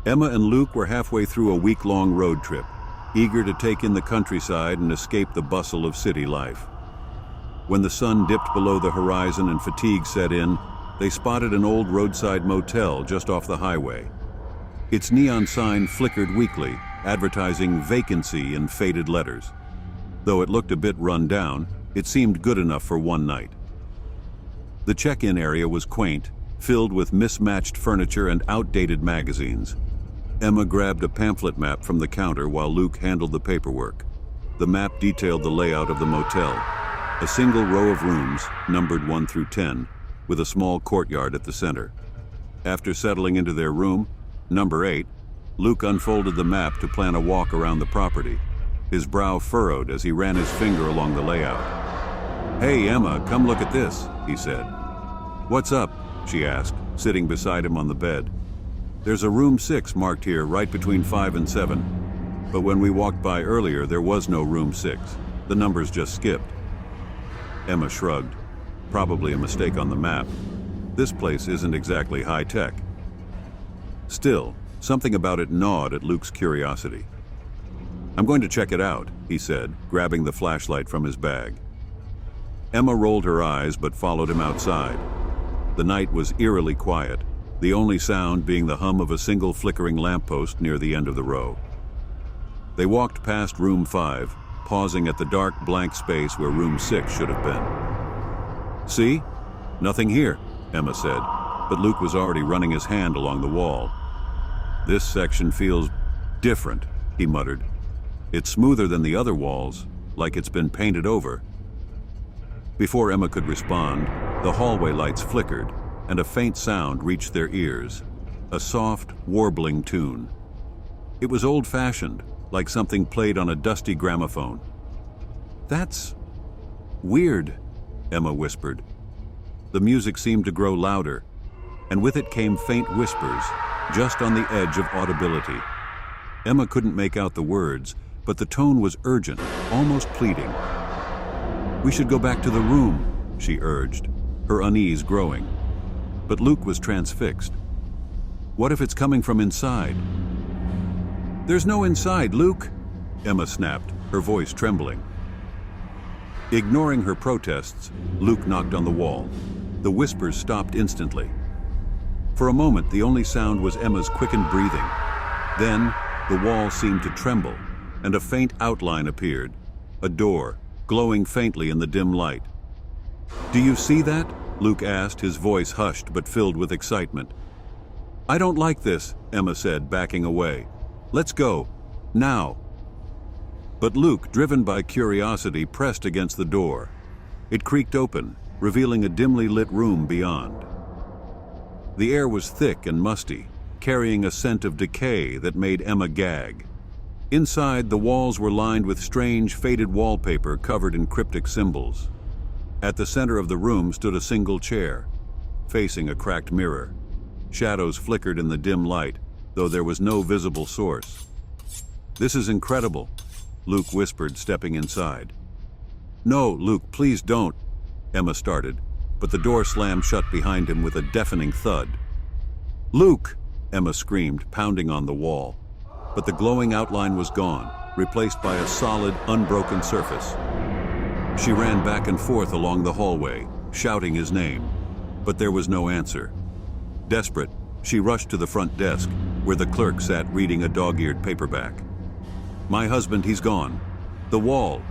Emma and Luke were halfway through a week-long road trip, eager to take in the countryside and escape the bustle of city life. When the sun dipped below the horizon and fatigue set in, they spotted an old roadside motel just off the highway. Its neon sign flickered weakly, advertising vacancy in faded letters. Though it looked a bit run down, it seemed good enough for one night. The check-in area was quaint, filled with mismatched furniture and outdated magazines. Emma grabbed a pamphlet map from the counter while Luke handled the paperwork. The map detailed the layout of the motel, a single row of rooms, numbered 1 through 10, with a small courtyard at the center. After settling into their room, number 8, Luke unfolded the map to plan a walk around the property. His brow furrowed as he ran his finger along the layout. "Hey, Emma, come look at this," he said. "What's up?" she asked, sitting beside him on the bed. "There's a room 6 marked here right between 5 and 7. But when we walked by earlier, there was no room 6. The numbers just skipped." Emma shrugged. Probably a mistake on the map. This place isn't exactly high-tech. Still, something about it gnawed at Luke's curiosity. "I'm going to check it out," he said, grabbing the flashlight from his bag. Emma rolled her eyes but followed him outside. The night was eerily quiet, the only sound being the hum of a single flickering lamppost near the end of the row. They walked past room 5, pausing at the dark blank space where room 6 should have been. "See? Nothing here," Emma said, but Luke was already running his hand along the wall. "This section feels different," he muttered. "It's smoother than the other walls, like it's been painted over." Before Emma could respond, the hallway lights flickered, and a faint sound reached their ears, a soft, warbling tune. It was old-fashioned, like something played on a dusty gramophone. "That's weird," Emma whispered. The music seemed to grow louder, and with it came faint whispers, just on the edge of audibility. Emma couldn't make out the words, but the tone was urgent, almost pleading. "We should go back to the room," she urged, her unease growing. But Luke was transfixed. "What if it's coming from inside?" "There's no inside, Luke," Emma snapped, her voice trembling. Ignoring her protests, Luke knocked on the wall. The whispers stopped instantly. For a moment, the only sound was Emma's quickened breathing. Then, the wall seemed to tremble, and a faint outline appeared, a door, glowing faintly in the dim light. "Do you see that?" Luke asked, his voice hushed but filled with excitement. "I don't like this," Emma said, backing away. "Let's go. Now." But Luke, driven by curiosity, pressed against the door. It creaked open, revealing a dimly lit room beyond. The air was thick and musty, carrying a scent of decay that made Emma gag. Inside, the walls were lined with strange, faded wallpaper covered in cryptic symbols. At the center of the room stood a single chair, facing a cracked mirror. Shadows flickered in the dim light, though there was no visible source. "This is incredible," Luke whispered, stepping inside. "No, Luke, please don't," Emma started, but the door slammed shut behind him with a deafening thud. "Luke!" Emma screamed, pounding on the wall. But the glowing outline was gone, replaced by a solid, unbroken surface. She ran back and forth along the hallway, shouting his name, but there was no answer. Desperate, she rushed to the front desk, where the clerk sat reading a dog-eared paperback. "My husband, he's gone. The wall.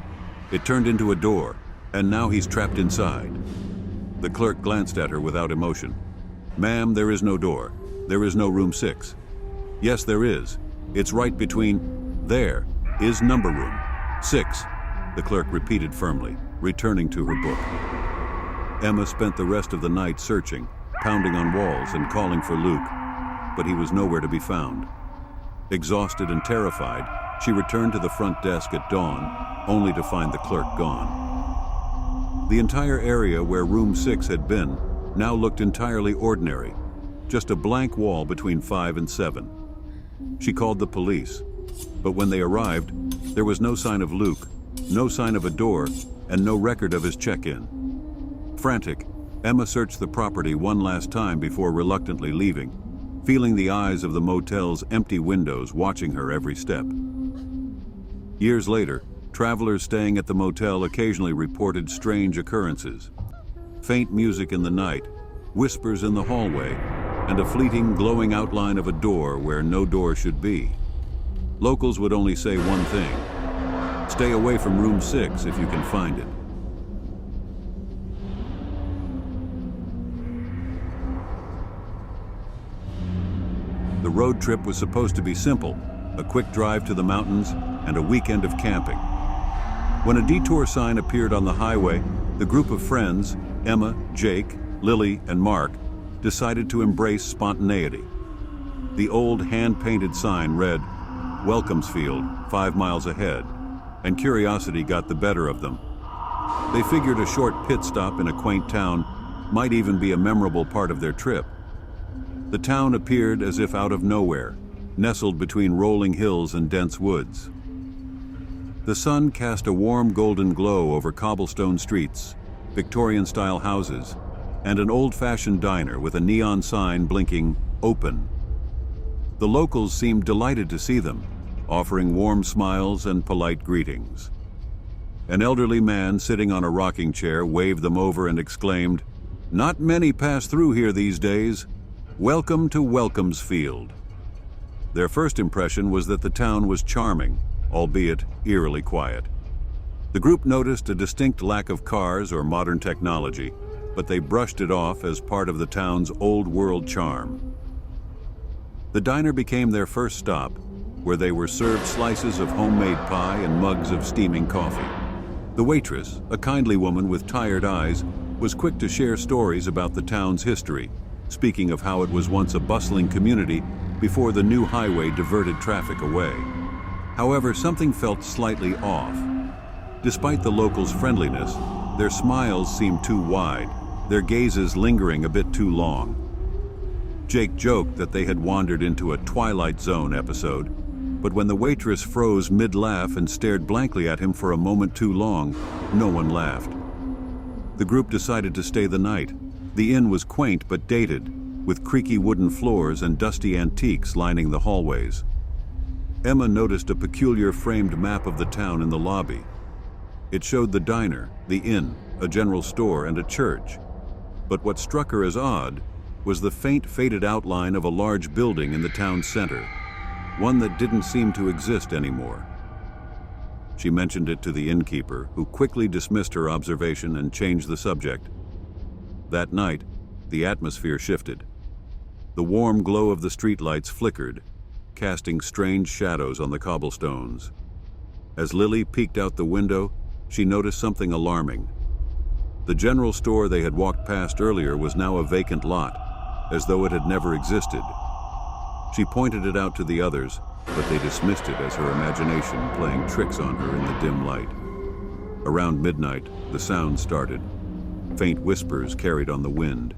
It turned into a door, and now he's trapped inside." The clerk glanced at her without emotion. "Ma'am, there is no door. There is no room 6. "Yes, there is. It's right between. There is number room 6, the clerk repeated firmly, returning to her book. Emma spent the rest of the night searching, pounding on walls and calling for Luke, but he was nowhere to be found. Exhausted and terrified, she returned to the front desk at dawn, only to find the clerk gone. The entire area where room 6 had been now looked entirely ordinary, just a blank wall between 5 and 7. She called the police, but when they arrived, there was no sign of Luke, no sign of a door, and no record of his check-in. Frantic, Emma searched the property one last time before reluctantly leaving, feeling the eyes of the motel's empty windows watching her every step. Years later, travelers staying at the motel occasionally reported strange occurrences. Faint music in the night, whispers in the hallway, and a fleeting glowing outline of a door where no door should be. Locals would only say one thing: stay away from room 6 if you can find it. The road trip was supposed to be simple, a quick drive to the mountains and a weekend of camping. When a detour sign appeared on the highway, the group of friends, Emma, Jake, Lily, and Mark, decided to embrace spontaneity. The old hand-painted sign read, "Welcomesfield, 5 miles ahead," and curiosity got the better of them. They figured a short pit stop in a quaint town might even be a memorable part of their trip. The town appeared as if out of nowhere, nestled between rolling hills and dense woods. The sun cast a warm golden glow over cobblestone streets, Victorian-style houses, and an old-fashioned diner with a neon sign blinking, "Open." The locals seemed delighted to see them, offering warm smiles and polite greetings. An elderly man sitting on a rocking chair waved them over and exclaimed, "Not many pass through here these days. Welcome to Welcomesfield." Their first impression was that the town was charming, albeit eerily quiet. The group noticed a distinct lack of cars or modern technology, but they brushed it off as part of the town's old-world charm. The diner became their first stop, where they were served slices of homemade pie and mugs of steaming coffee. The waitress, a kindly woman with tired eyes, was quick to share stories about the town's history, speaking of how it was once a bustling community before the new highway diverted traffic away. However, something felt slightly off. Despite the locals' friendliness, their smiles seemed too wide, their gazes lingering a bit too long. Jake joked that they had wandered into a Twilight Zone episode, but when the waitress froze mid-laugh and stared blankly at him for a moment too long, no one laughed. The group decided to stay the night. The inn was quaint but dated, with creaky wooden floors and dusty antiques lining the hallways. Emma noticed a peculiar framed map of the town in the lobby. It showed the diner, the inn, a general store, and a church. But what struck her as odd was the faint, faded outline of a large building in the town center, one that didn't seem to exist anymore. She mentioned it to the innkeeper, who quickly dismissed her observation and changed the subject. That night, the atmosphere shifted. The warm glow of the streetlights flickered, casting strange shadows on the cobblestones. As Lily peeked out the window, she noticed something alarming. The general store they had walked past earlier was now a vacant lot, as though it had never existed. She pointed it out to the others, but they dismissed it as her imagination playing tricks on her in the dim light. Around midnight, the sound started. Faint whispers carried on the wind,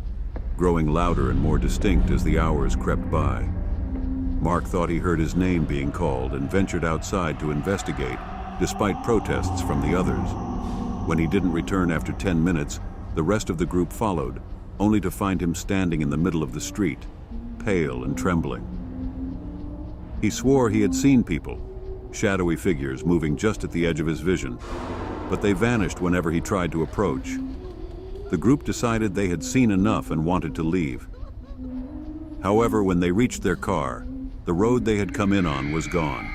growing louder and more distinct as the hours crept by. Mark thought he heard his name being called and ventured outside to investigate, despite protests from the others. When he didn't return after 10 minutes, the rest of the group followed, only to find him standing in the middle of the street, pale and trembling. He swore he had seen people, shadowy figures moving just at the edge of his vision, but they vanished whenever he tried to approach. The group decided they had seen enough and wanted to leave. However, when they reached their car, the road they had come in on was gone.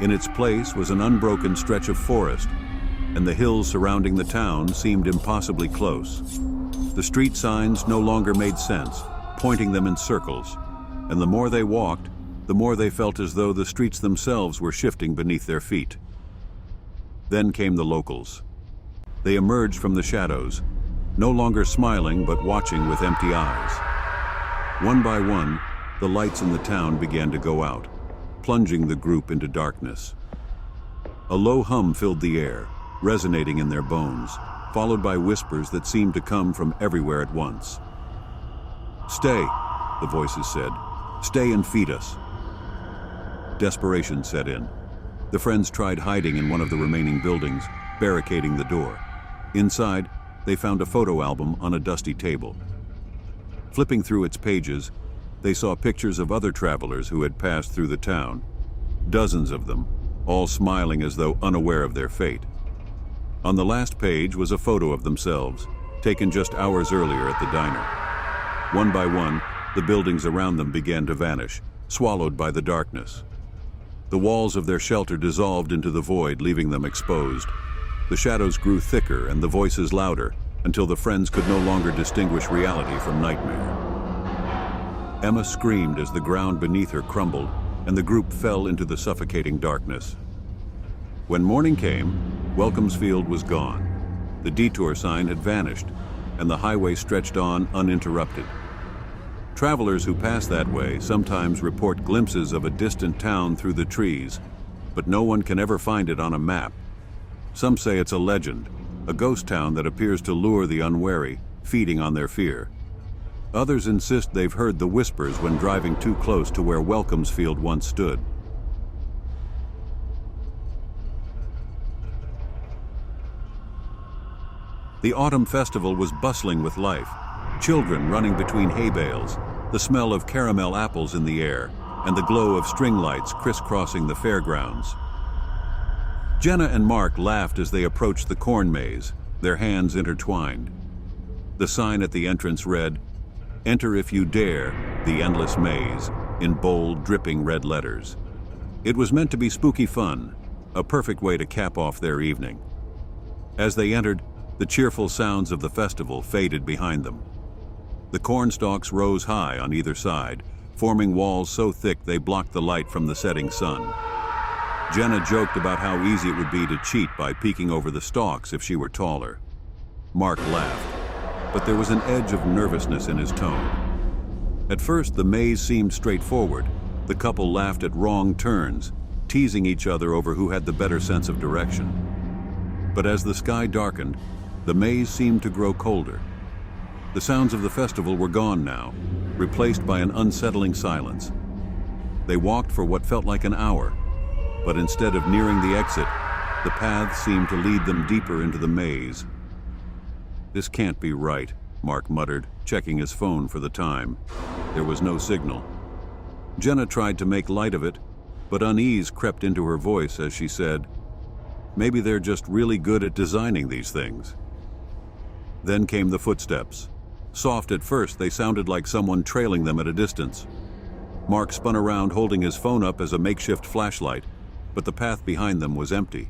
In its place was an unbroken stretch of forest, and the hills surrounding the town seemed impossibly close. The street signs no longer made sense, pointing them in circles, and the more they walked, the more they felt as though the streets themselves were shifting beneath their feet. Then came the locals. They emerged from the shadows, no longer smiling but watching with empty eyes. One by one, the lights in the town began to go out, plunging the group into darkness. A low hum filled the air, resonating in their bones, followed by whispers that seemed to come from everywhere at once. "Stay," the voices said. "Stay and feed us." Desperation set in. The friends tried hiding in one of the remaining buildings, barricading the door. Inside, they found a photo album on a dusty table. Flipping through its pages, They saw pictures of other travelers who had passed through the town, dozens of them, all smiling as though unaware of their fate. On the last page was a photo of themselves, taken just hours earlier at the diner. One by one, the buildings around them began to vanish, swallowed by the darkness. The walls of their shelter dissolved into the void, leaving them exposed. The shadows grew thicker and the voices louder, until the friends could no longer distinguish reality from nightmare. Emma screamed as the ground beneath her crumbled, and the group fell into the suffocating darkness. When morning came, Welcomesfield was gone. The detour sign had vanished, and the highway stretched on uninterrupted. Travelers who pass that way sometimes report glimpses of a distant town through the trees, but no one can ever find it on a map. Some say it's a legend, a ghost town that appears to lure the unwary, feeding on their fear. Others insist they've heard the whispers when driving too close to where Welcomesfield once stood. The autumn festival was bustling with life. Children running between hay bales, the smell of caramel apples in the air, and the glow of string lights crisscrossing the fairgrounds. Jenna and Mark laughed as they approached the corn maze, their hands intertwined. The sign at the entrance read, "Enter if you dare, the endless maze," in bold, dripping red letters. It was meant to be spooky fun, a perfect way to cap off their evening. As they entered, the cheerful sounds of the festival faded behind them. The corn stalks rose high on either side, forming walls so thick they blocked the light from the setting sun. Jenna joked about how easy it would be to cheat by peeking over the stalks if she were taller. Mark laughed, but there was an edge of nervousness in his tone. At first, the maze seemed straightforward. The couple laughed at wrong turns, teasing each other over who had the better sense of direction. But as the sky darkened, the maze seemed to grow colder. The sounds of the festival were gone now, replaced by an unsettling silence. They walked for what felt like an hour, but instead of nearing the exit, the paths seemed to lead them deeper into the maze. "This can't be right," Mark muttered, checking his phone for the time. There was no signal. Jenna tried to make light of it, but unease crept into her voice as she said, "Maybe they're just really good at designing these things." Then came the footsteps. Soft at first, they sounded like someone trailing them at a distance. Mark spun around holding his phone up as a makeshift flashlight, but the path behind them was empty.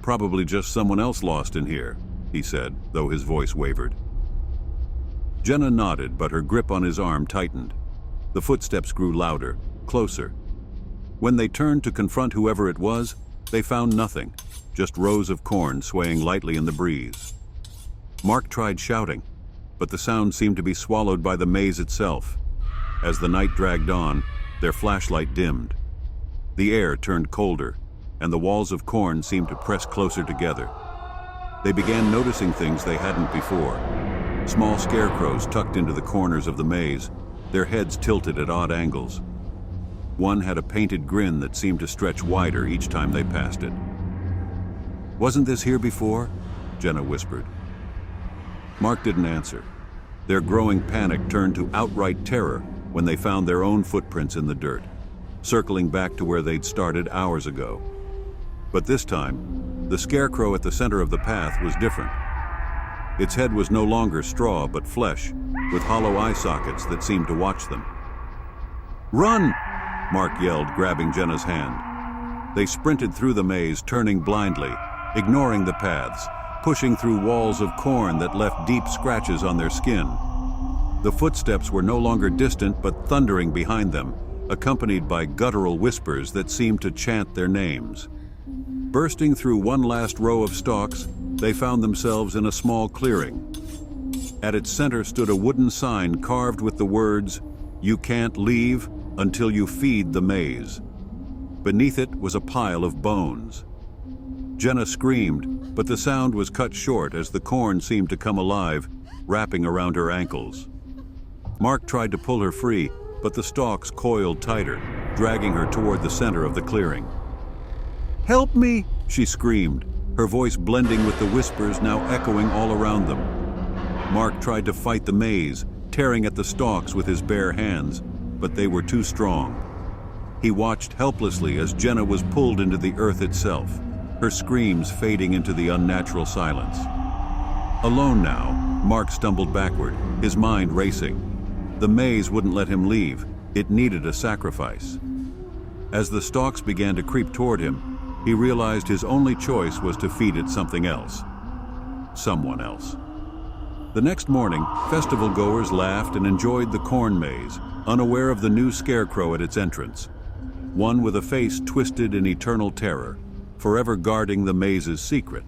"Probably just someone else lost in here," he said, though his voice wavered. Jenna nodded, but her grip on his arm tightened. The footsteps grew louder, closer. When they turned to confront whoever it was, they found nothing, just rows of corn swaying lightly in the breeze. Mark tried shouting, but the sound seemed to be swallowed by the maze itself. As the night dragged on, their flashlight dimmed. The air turned colder, and the walls of corn seemed to press closer together. They began noticing things they hadn't before. Small scarecrows tucked into the corners of the maze, their heads tilted at odd angles. One had a painted grin that seemed to stretch wider each time they passed it. "Wasn't this here before?" Jenna whispered. Mark didn't answer. Their growing panic turned to outright terror when they found their own footprints in the dirt, circling back to where they'd started hours ago. But this time, the scarecrow at the center of the path was different. Its head was no longer straw but flesh, with hollow eye sockets that seemed to watch them. "Run!" Mark yelled, grabbing Jenna's hand. They sprinted through the maze, turning blindly, ignoring the paths, pushing through walls of corn that left deep scratches on their skin. The footsteps were no longer distant but thundering behind them, accompanied by guttural whispers that seemed to chant their names. Bursting through one last row of stalks, they found themselves in a small clearing. At its center stood a wooden sign carved with the words, "You can't leave until you feed the maze." Beneath it was a pile of bones. Jenna screamed, but the sound was cut short as the corn seemed to come alive, wrapping around her ankles. Mark tried to pull her free, but the stalks coiled tighter, dragging her toward the center of the clearing. "Help me!" she screamed, her voice blending with the whispers now echoing all around them. Mark tried to fight the maze, tearing at the stalks with his bare hands, but they were too strong. He watched helplessly as Jenna was pulled into the earth itself, her screams fading into the unnatural silence. Alone now, Mark stumbled backward, his mind racing. The maze wouldn't let him leave. It needed a sacrifice. As the stalks began to creep toward him, he realized his only choice was to feed it something else. Someone else. The next morning, festival goers laughed and enjoyed the corn maze, unaware of the new scarecrow at its entrance. One with a face twisted in eternal terror, forever guarding the maze's secret.